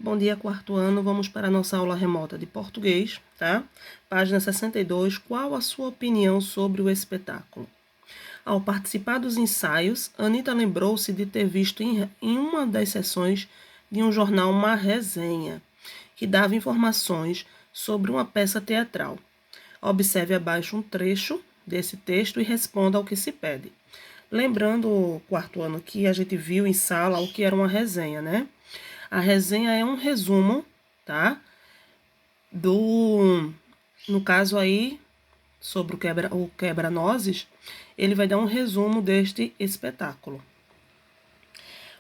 Bom dia, quarto ano. Vamos para a nossa aula remota de português, tá? Página 62. Qual a sua opinião sobre o espetáculo? Ao participar dos ensaios, Anita lembrou-se de ter visto em uma das sessões de um jornal uma resenha que dava informações sobre uma peça teatral. Observe abaixo um trecho desse texto e responda ao que se pede. Lembrando o quarto ano que a gente viu em sala o que era uma resenha, né? A resenha é um resumo, tá? No caso aí, sobre o quebra-nozes, ele vai dar um resumo deste espetáculo.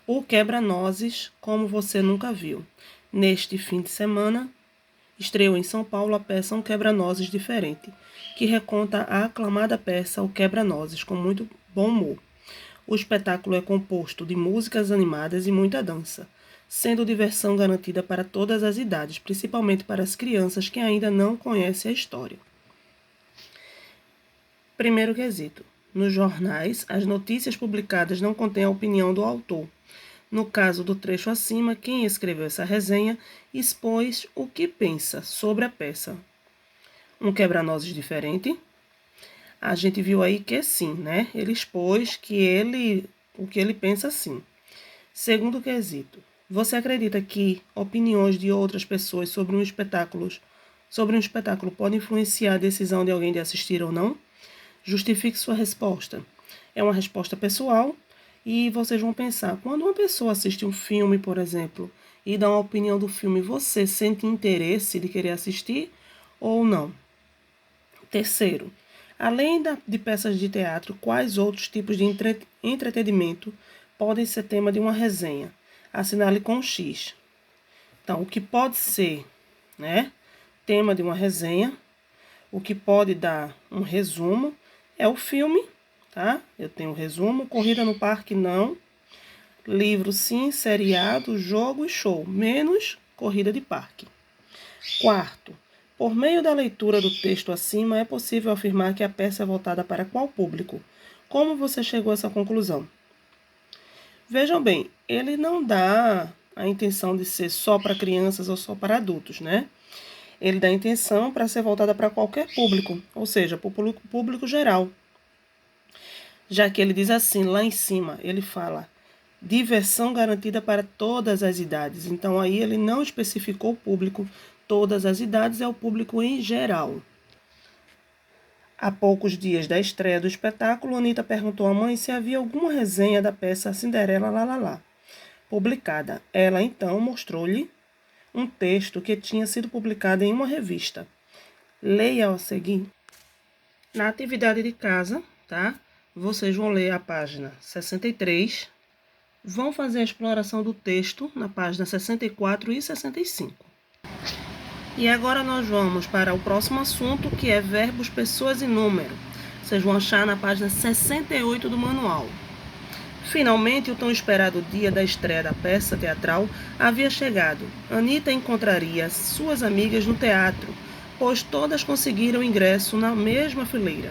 O quebra-nozes, como você nunca viu. Neste fim de semana, estreou em São Paulo a peça Um Quebra-Nozes Diferente, que reconta a aclamada peça O Quebra-Nozes, com muito bom humor. O espetáculo é composto de músicas animadas e muita dança, sendo diversão garantida para todas as idades, principalmente para as crianças que ainda não conhecem a história. Primeiro quesito. Nos jornais, as notícias publicadas não contêm a opinião do autor. No caso do trecho acima, quem escreveu essa resenha expôs o que pensa sobre a peça. Um quebra-nozes diferente? A gente viu aí que sim, né? Ele expôs o que ele pensa sim. Segundo quesito. Você acredita que opiniões de outras pessoas sobre um espetáculo podem influenciar a decisão de alguém de assistir ou não? Justifique sua resposta. É uma resposta pessoal e vocês vão pensar, quando uma pessoa assiste um filme, por exemplo, e dá uma opinião do filme, você sente interesse de querer assistir ou não? Terceiro, além de peças de teatro, quais outros tipos de entretenimento podem ser tema de uma resenha? Assinale com um X. Então, o que pode ser, né, tema de uma resenha, o que pode dar um resumo é o filme, tá? Eu tenho um resumo, corrida no parque não, livro sim, seriado, jogo e show, menos corrida de parque. Quarto, por meio da leitura do texto acima, é possível afirmar que a peça é voltada para qual público? Como você chegou a essa conclusão? Vejam bem, ele não dá a intenção de ser só para crianças ou só para adultos, né? Ele dá a intenção para ser voltada para qualquer público, ou seja, para o público geral. Já que ele diz assim, lá em cima, ele fala diversão garantida para todas as idades. Então aí ele não especificou o público, todas as idades é o público em geral. Há poucos dias da estreia do espetáculo, Anita perguntou à mãe se havia alguma resenha da peça Cinderela Lá, publicada. Ela então mostrou-lhe um texto que tinha sido publicado em uma revista. Leia a seguir. Na atividade de casa, tá? Vocês vão ler a página 63, vão fazer a exploração do texto na página 64 e 65. E agora nós vamos para o próximo assunto, que é verbos, pessoas e número. Vocês vão achar na página 68 do manual. Finalmente, o tão esperado dia da estreia da peça teatral havia chegado. Anita encontraria suas amigas no teatro, pois todas conseguiram ingresso na mesma fileira.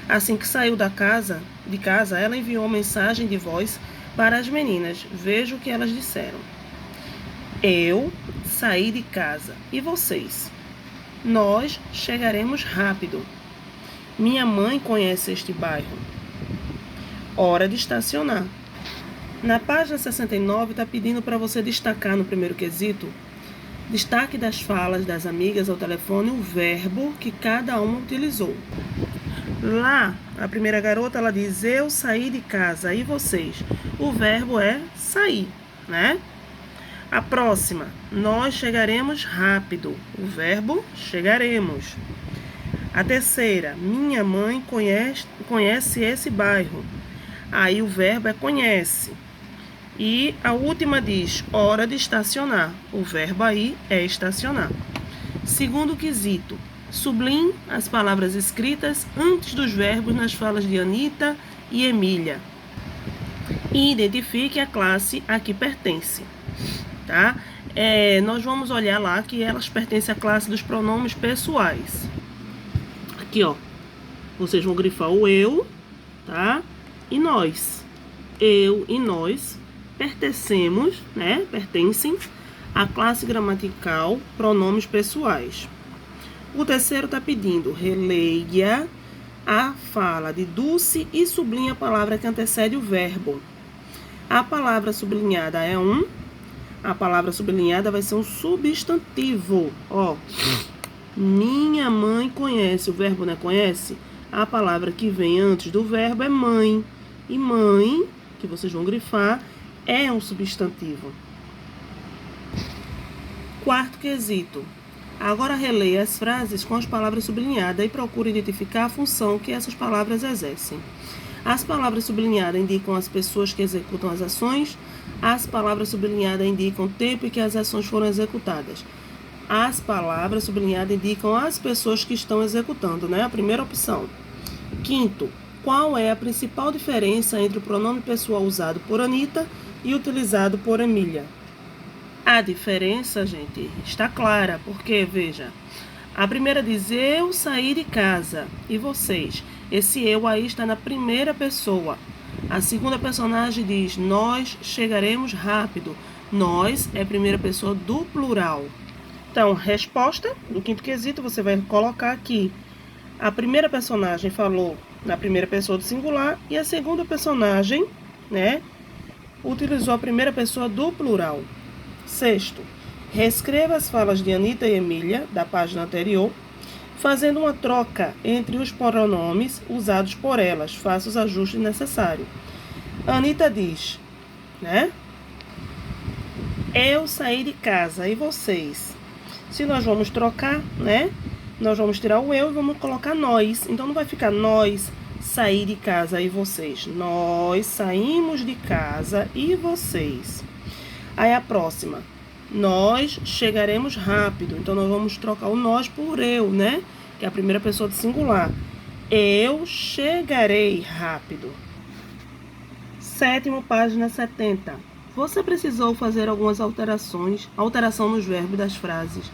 Assim que saiu de casa, ela enviou uma mensagem de voz para as meninas. Veja o que elas disseram. Eu saí de casa. E vocês? Nós chegaremos rápido. Minha mãe conhece este bairro. Hora de estacionar. Na página 69 está pedindo para você destacar no primeiro quesito, destaque das falas das amigas ao telefone, o verbo que cada uma utilizou. Lá, a primeira garota, ela diz, eu saí de casa, e vocês? O verbo é sair, né? A próxima, nós chegaremos rápido, o verbo chegaremos. A terceira, minha mãe conhece esse bairro, aí o verbo é conhece. E a última diz, hora de estacionar, o verbo aí é estacionar. Segundo quesito, sublinhe as palavras escritas antes dos verbos nas falas de Anita e Emília. E identifique a classe a que pertence, tá? Nós vamos olhar lá que elas pertencem à classe dos pronomes pessoais. Aqui, ó, vocês vão grifar o eu, tá? E nós. Eu e nós pertencem A classe gramatical, pronomes pessoais. O terceiro está pedindo, releia a fala de Dulce e sublinha a palavra que antecede o verbo. A palavra sublinhada é a palavra sublinhada vai ser um substantivo. Ó, minha mãe conhece, o verbo não conhece? A palavra que vem antes do verbo é mãe. E mãe, que vocês vão grifar, é um substantivo. Quarto quesito. Agora releia as frases com as palavras sublinhadas e procure identificar a função que essas palavras exercem. As palavras sublinhadas indicam as pessoas que executam as ações. As palavras sublinhadas indicam o tempo em que as ações foram executadas. As palavras sublinhadas indicam as pessoas que estão executando, né? A primeira opção. Quinto, qual é a principal diferença entre o pronome pessoal usado por Anita e utilizado por Emília? A diferença, gente, está clara, porque, veja, a primeira diz eu saí de casa e vocês. Esse eu aí está na primeira pessoa. A segunda personagem diz nós chegaremos rápido. Nós é a primeira pessoa do plural. Então, resposta do quinto quesito, você vai colocar aqui. A primeira personagem falou na primeira pessoa do singular e a segunda personagem, né, utilizou a primeira pessoa do plural. Sexto, reescreva as falas de Anita e Emília, da página anterior, fazendo uma troca entre os pronomes usados por elas. Faça os ajustes necessários. Anita diz, né? Eu saí de casa e vocês? Se nós vamos trocar, né? Nós vamos tirar o eu e vamos colocar nós. Então não vai ficar nós saí de casa e vocês. Nós saímos de casa e vocês. Aí a próxima, nós chegaremos rápido. Então, nós vamos trocar o nós por eu, né? Que é a primeira pessoa do singular. Eu chegarei rápido. Sétimo, página 70. Você precisou fazer algumas alteração nos verbos das frases.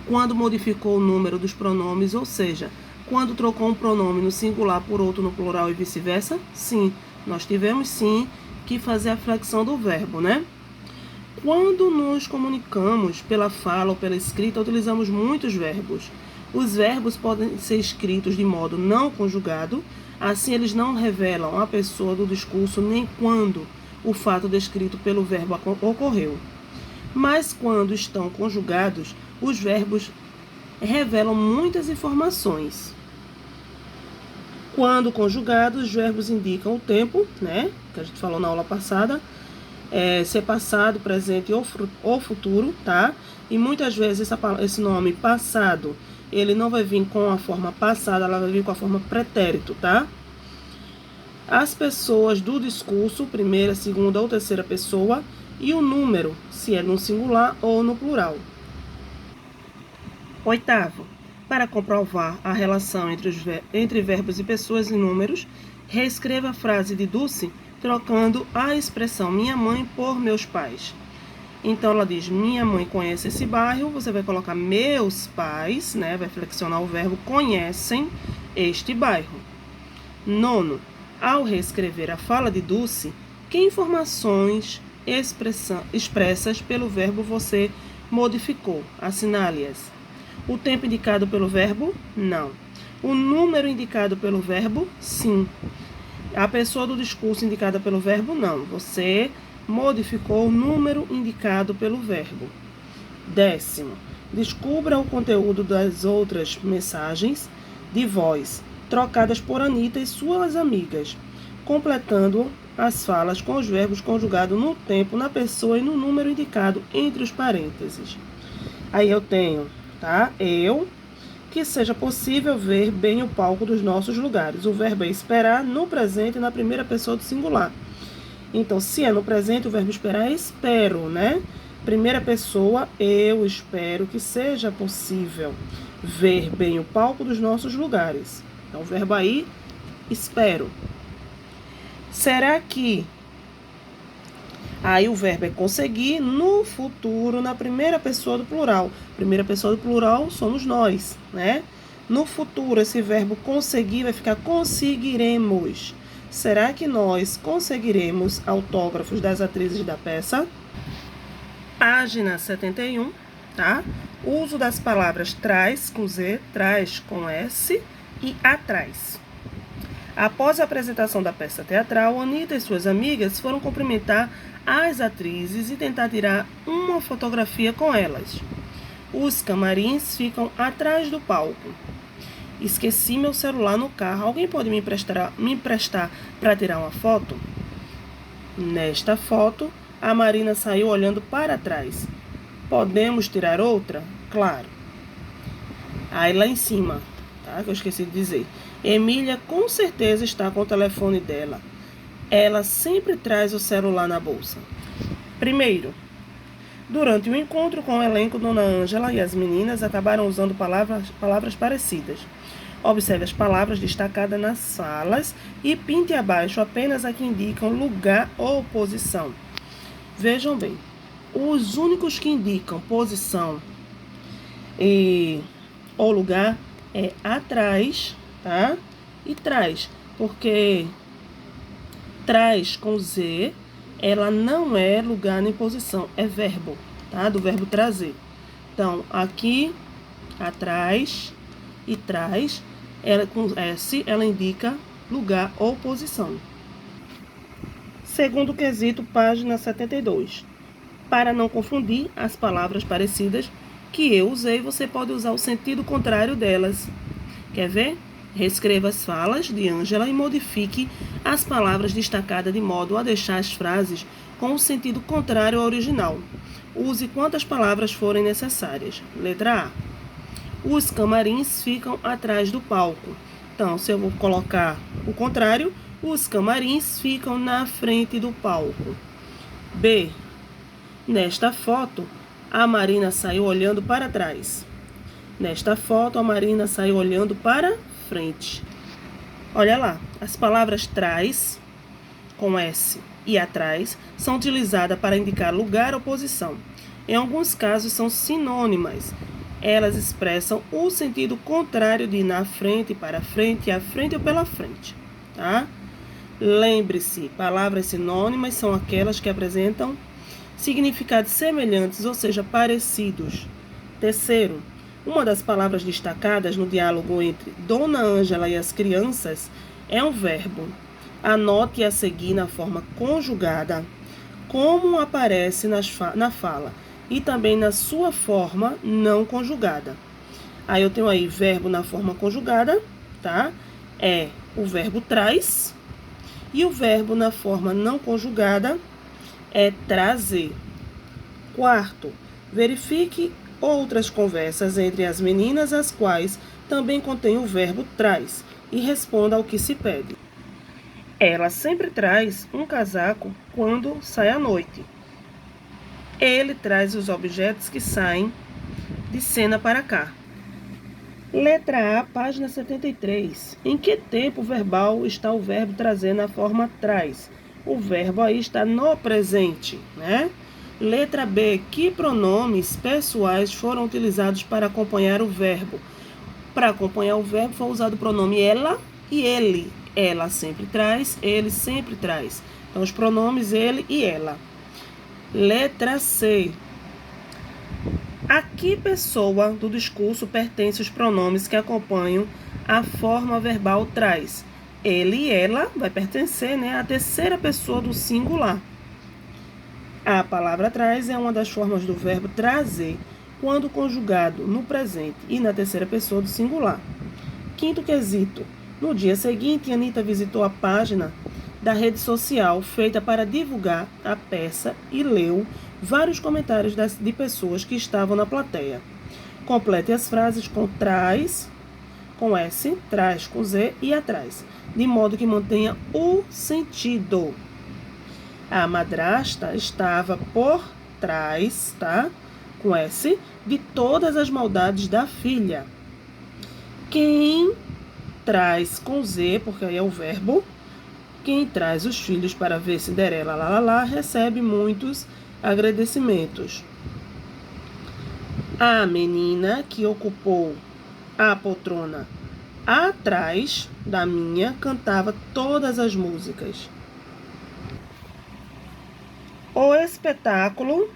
Quando modificou o número dos pronomes, ou seja, quando trocou um pronome no singular por outro no plural e vice-versa? Sim, nós tivemos sim que fazer a flexão do verbo, né? Quando nos comunicamos pela fala ou pela escrita, utilizamos muitos verbos. Os verbos podem ser escritos de modo não conjugado, assim eles não revelam a pessoa do discurso nem quando o fato descrito pelo verbo ocorreu. Mas quando estão conjugados, os verbos revelam muitas informações. Quando conjugados, os verbos indicam o tempo, né, que a gente falou na aula passada, ser passado, presente ou futuro, tá? E muitas vezes esse nome passado, ele não vai vir com a forma passada, ela vai vir com a forma pretérito, tá? As pessoas do discurso, primeira, segunda ou terceira pessoa, e o número, se é no singular ou no plural. Oitavo, para comprovar a relação entre verbos e pessoas e números, reescreva a frase de Dulce trocando a expressão minha mãe por meus pais. Então, ela diz, minha mãe conhece esse bairro, você vai colocar meus pais, né? Vai flexionar o verbo conhecem este bairro. Nono, ao reescrever a fala de Dulce, que informações expressas pelo verbo você modificou? Assinale-as. O tempo indicado pelo verbo? Não. O número indicado pelo verbo? Sim. A pessoa do discurso indicada pelo verbo, não. Você modificou o número indicado pelo verbo. Décimo, descubra o conteúdo das outras mensagens de voz, trocadas por Anita e suas amigas, completando as falas com os verbos conjugados no tempo, na pessoa e no número indicado entre os parênteses. Aí eu tenho, tá? Que seja possível ver bem o palco dos nossos lugares. O verbo é esperar no presente na primeira pessoa do singular. Então, se é no presente, o verbo esperar é espero, né? Primeira pessoa, eu espero que seja possível ver bem o palco dos nossos lugares. Então, o verbo aí, espero. Será que... Aí o verbo é conseguir no futuro, na primeira pessoa do plural. Primeira pessoa do plural somos nós, né? No futuro, esse verbo conseguir vai ficar conseguiremos. Será que nós conseguiremos autógrafos das atrizes da peça? Página 71, tá? Uso das palavras traz com Z, traz com S e atrás. Após a apresentação da peça teatral, Anitta e suas amigas foram cumprimentar as atrizes e tentar tirar uma fotografia com elas. Os camarins ficam atrás do palco. Esqueci meu celular no carro. Alguém pode me emprestar para tirar uma foto? Nesta foto, a Marina saiu olhando para trás. Podemos tirar outra? Claro. Aí lá em cima, tá? Que eu esqueci de dizer. Emília com certeza está com o telefone dela. Ela sempre traz o celular na bolsa. Primeiro, durante o encontro com o elenco, Dona Ângela e as meninas acabaram usando palavras parecidas. Observe as palavras destacadas nas falas e pinte abaixo apenas a que indicam lugar ou posição. Vejam bem, os únicos que indicam posição ou lugar é atrás, tá? E trás, porque trás com Z, ela não é lugar nem posição, é verbo, tá? Do verbo trazer. Então, aqui, atrás e trás, ela com S, ela indica lugar ou posição. Segundo quesito, página 72. Para não confundir as palavras parecidas que eu usei, você pode usar o sentido contrário delas. Quer ver? Reescreva as falas de Ângela e modifique as palavras destacadas de modo a deixar as frases com o sentido contrário ao original. Use quantas palavras forem necessárias. Letra A. Os camarins ficam atrás do palco. Então, se eu vou colocar o contrário, os camarins ficam na frente do palco. B. Nesta foto, a Marina saiu olhando para trás. Nesta foto, a Marina saiu olhando para frente. Olha lá, as palavras trás, com S, e atrás, são utilizadas para indicar lugar ou posição. Em alguns casos, são sinônimas. Elas expressam o sentido contrário de na frente, para frente, à frente ou pela frente, tá? Lembre-se, palavras sinônimas são aquelas que apresentam significados semelhantes, ou seja, parecidos. Terceiro, uma das palavras destacadas no diálogo entre Dona Ângela e as crianças é um verbo. Anote a seguir na forma conjugada, como aparece na fala, e também na sua forma não conjugada. Aí eu tenho aí verbo na forma conjugada, tá? É o verbo traz, e o verbo na forma não conjugada é trazer. Quarto, verifique outras conversas entre as meninas, as quais também contém o verbo traz, e responda ao que se pede. Ela sempre traz um casaco quando sai à noite. Ele traz os objetos que saem de cena para cá. Letra A, página 73. Em que tempo verbal está o verbo trazer na forma traz? O verbo aí está no presente, né? Letra B, que pronomes pessoais foram utilizados para acompanhar o verbo? Para acompanhar o verbo foi usado o pronome ela e ele. Ela sempre traz, ele sempre traz. Então, os pronomes ele e ela. Letra C. A que pessoa do discurso pertencem os pronomes que acompanham a forma verbal traz? Ele e ela vai pertencer, né, à terceira pessoa do singular. A palavra traz é uma das formas do verbo trazer, quando conjugado no presente e na terceira pessoa do singular. Quinto quesito. No dia seguinte, Anitta visitou a página da rede social feita para divulgar a peça e leu vários comentários de pessoas que estavam na plateia. Complete as frases com traz, com S, traz com Z e atrás, de modo que mantenha o sentido. A madrasta estava por trás, tá? Com S, de todas as maldades da filha. Quem traz com Z, porque aí é o verbo, quem traz os filhos para ver Cinderela, recebe muitos agradecimentos. A menina que ocupou a poltrona atrás da minha cantava todas as músicas. O espetáculo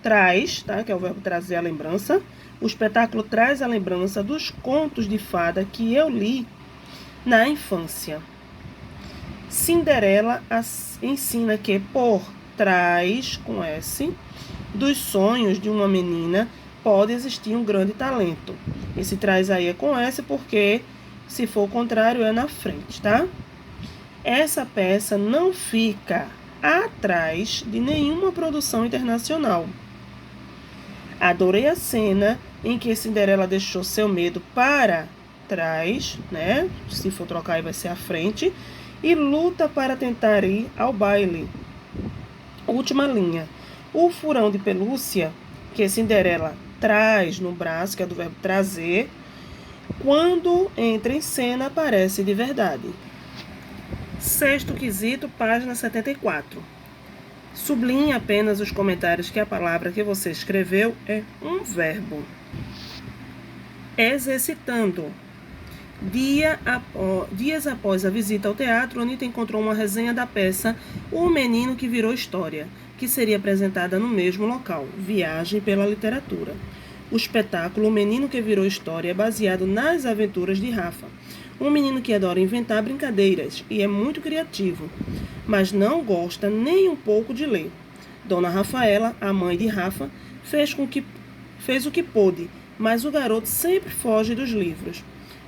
traz, tá? Que é o verbo trazer a lembrança. O espetáculo traz a lembrança dos contos de fada que eu li na infância. Cinderela ensina que por trás, com S, dos sonhos de uma menina pode existir um grande talento. Esse traz aí é com S porque, se for o contrário, é na frente, tá? Essa peça não fica atrás de nenhuma produção internacional. Adorei a cena em que Cinderela deixou seu medo para trás, né? Se for trocar aí vai ser à frente, e luta para tentar ir ao baile. Última linha. O furão de pelúcia que Cinderela traz no braço, que é do verbo trazer, quando entra em cena aparece de verdade. Sexto quesito, página 74. Sublinhe apenas os comentários que a palavra que você escreveu é um verbo. Exercitando. Dias após a visita ao teatro, Anitta encontrou uma resenha da peça O Menino que Virou História, que seria apresentada no mesmo local, Viagem pela Literatura. O espetáculo O Menino que Virou História é baseado nas aventuras de Rafa, um menino que adora inventar brincadeiras e é muito criativo, mas não gosta nem um pouco de ler. Dona Rafaela, a mãe de Rafa, fez o que pôde, mas o garoto sempre foge dos livros.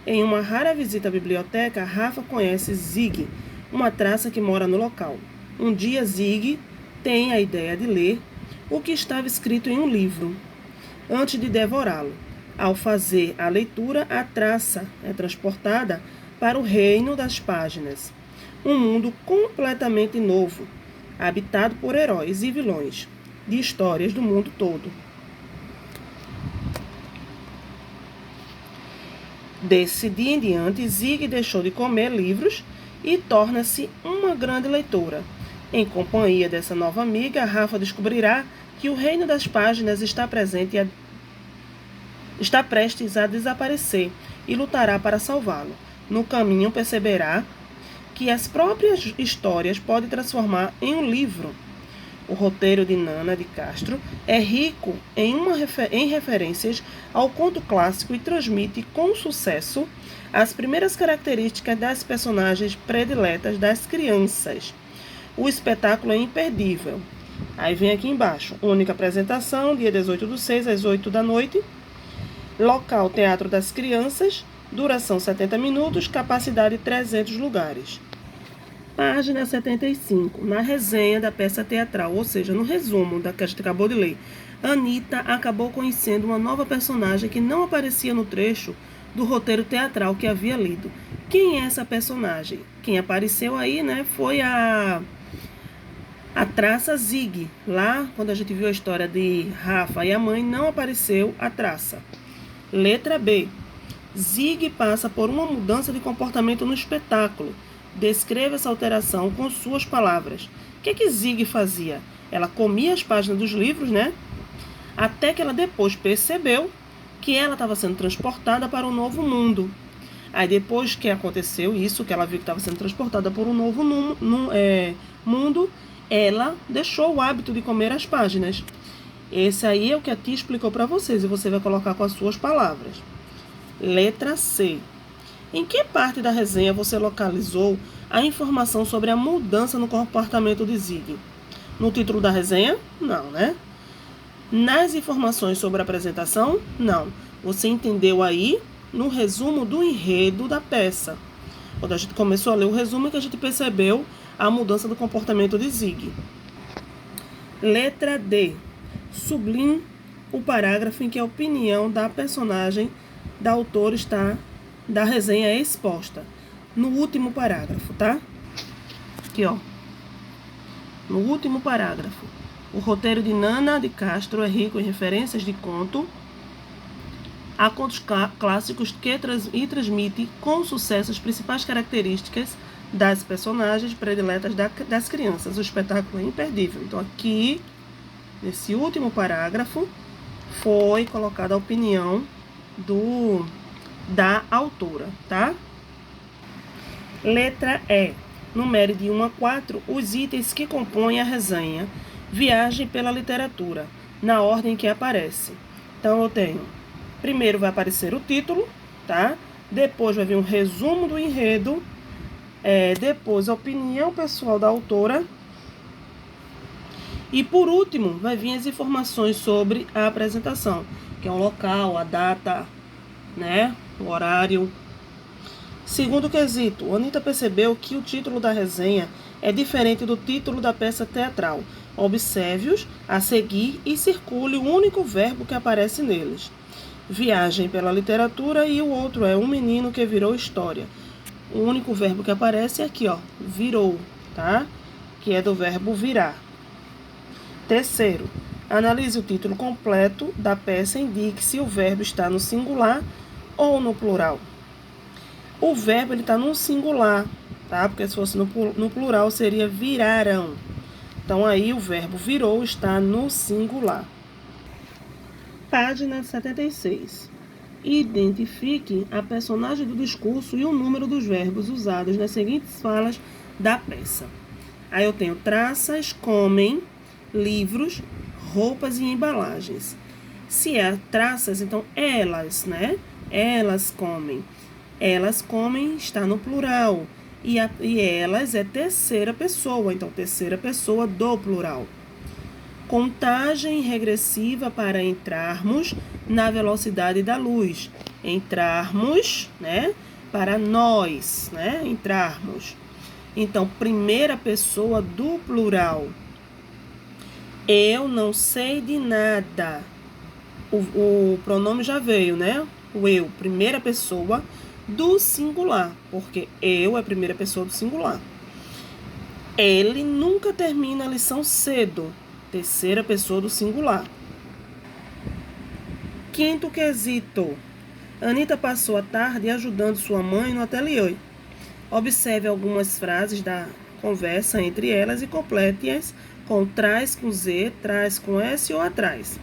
Em uma rara visita à biblioteca, Rafa conhece Zig, uma traça que mora no local. Um dia, Zig tem a ideia de ler o que estava escrito em um livro, antes de devorá-lo. Ao fazer a leitura, a traça é transportada para o reino das páginas, um mundo completamente novo, habitado por heróis e vilões de histórias do mundo todo. Desse dia em diante, Zig deixou de comer livros e torna-se uma grande leitora. Em companhia dessa nova amiga, Rafa descobrirá que o reino das páginas está prestes a desaparecer e lutará para salvá-lo. No caminho, perceberá que as próprias histórias podem transformar em um livro. O roteiro de Nana de Castro é rico em referências ao conto clássico e transmite com sucesso as primeiras características das personagens prediletas das crianças. O espetáculo é imperdível. Aí vem aqui embaixo, única apresentação, dia 18/6 às 8 da noite. Local, Teatro das Crianças, duração 70 minutos, capacidade 300 lugares. Página 75, na resenha da peça teatral, ou seja, no resumo da que a gente acabou de ler, Anitta acabou conhecendo uma nova personagem que não aparecia no trecho do roteiro teatral que havia lido. Quem é essa personagem? Quem apareceu aí, né, foi a traça Zig. Lá, quando a gente viu a história de Rafa e a mãe, não apareceu a traça. Letra B. Zig passa por uma mudança de comportamento no espetáculo. Descreva essa alteração com suas palavras. O que Zig fazia? Ela comia as páginas dos livros, né? Até que ela depois percebeu que ela estava sendo transportada para um novo mundo. Aí depois que aconteceu isso, que ela viu que estava sendo transportada por um novo mundo, ela deixou o hábito de comer as páginas. Esse aí é o que a tia explicou para vocês e você vai colocar com as suas palavras. Letra C. Em que parte da resenha você localizou a informação sobre a mudança no comportamento de Zig? No título da resenha? Não, né? Nas informações sobre a apresentação? Não. Você entendeu aí no resumo do enredo da peça. Quando a gente começou a ler o resumo, é que a gente percebeu a mudança do comportamento de Zig. Letra D. Sublinhe o parágrafo em que a opinião da personagem da autora da resenha é exposta. No último parágrafo, tá? Aqui, ó. No último parágrafo. O roteiro de Nana de Castro é rico em referências de conto a contos clássicos e transmite com sucesso as principais características das personagens prediletas das crianças. O espetáculo é imperdível. Então, aqui, nesse último parágrafo, foi colocada a opinião da autora, tá? Letra E. Numere de 1 a 4 os itens que compõem a resenha Viagem pela Literatura. na ordem que aparece. Então, eu tenho, primeiro vai aparecer o título, tá? Depois vai vir um resumo do enredo, depois a opinião pessoal da autora, e por último vai vir as informações sobre a apresentação, que é o local, a data, né? O horário. Segundo quesito, Anitta percebeu que o título da resenha é diferente do título da peça teatral. Observe-os a seguir e circule o único verbo que aparece neles. Viagem pela literatura e o outro é um menino que virou história. O único verbo que aparece é aqui, ó, virou, tá? Que é do verbo virar. Terceiro, analise o título completo da peça e indique se o verbo está no singular ou no plural. O verbo está no singular, tá? Porque se fosse no plural seria viraram. Então aí o verbo virou está no singular. Página 76. Identifique a personagem do discurso e o número dos verbos usados nas seguintes falas da peça. Aí eu tenho traças, comem, livros, roupas e embalagens. Se é traças, então elas, né? Elas comem. Elas comem está no plural. E elas é terceira pessoa, então terceira pessoa do plural. Contagem regressiva para entrarmos na velocidade da luz. Entrarmos, né? Para nós, né? Entrarmos. Então, primeira pessoa do plural. Eu não sei de nada. O pronome já veio, né? O eu, primeira pessoa do singular, porque eu é a primeira pessoa do singular. Ele nunca termina a lição cedo, terceira pessoa do singular. Quinto quesito. Anitta passou a tarde ajudando sua mãe no ateliê. Observe algumas frases da conversa entre elas e complete-as com traz com Z, traz com S ou atrás.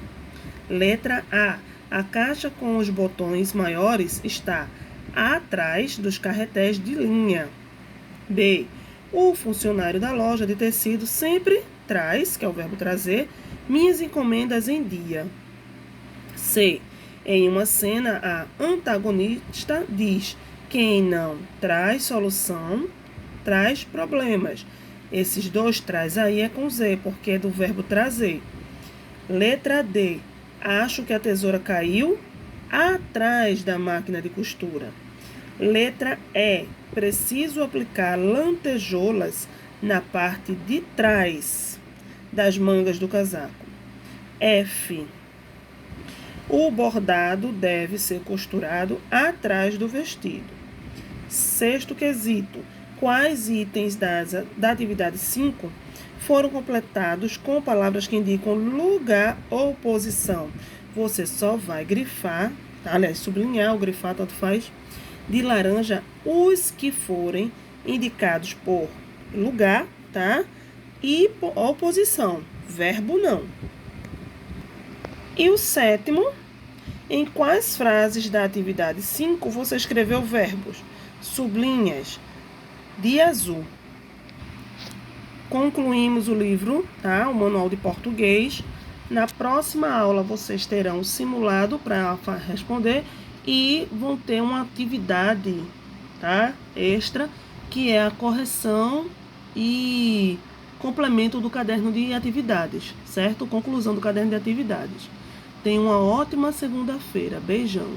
Letra A. A caixa com os botões maiores está atrás dos carretéis de linha. B. O funcionário da loja de tecido sempre traz, que é o verbo trazer, minhas encomendas em dia. C. Em uma cena, a antagonista diz: quem não traz solução, traz problemas. Esses dois traz aí é com Z, porque é do verbo trazer. Letra D. Acho que a tesoura caiu atrás da máquina de costura. Letra E. Preciso aplicar lantejoulas na parte de trás das mangas do casaco. F. O bordado deve ser costurado atrás do vestido. Sexto quesito. Quais itens da atividade 5 foram completados com palavras que indicam lugar ou posição? Você só vai grifar, aliás, sublinhar ou grifar, tanto faz, de laranja os que forem indicados por lugar, tá? E ou posição, verbo não. E o sétimo, em quais frases da atividade 5 você escreveu verbos? Sublinhas de azul. Concluímos o livro, tá? O manual de português. Na próxima aula vocês terão o simulado para responder e vão ter uma atividade, tá? Extra, que é a correção e complemento do caderno de atividades, certo? Conclusão do caderno de atividades. Tenha uma ótima segunda-feira. Beijão.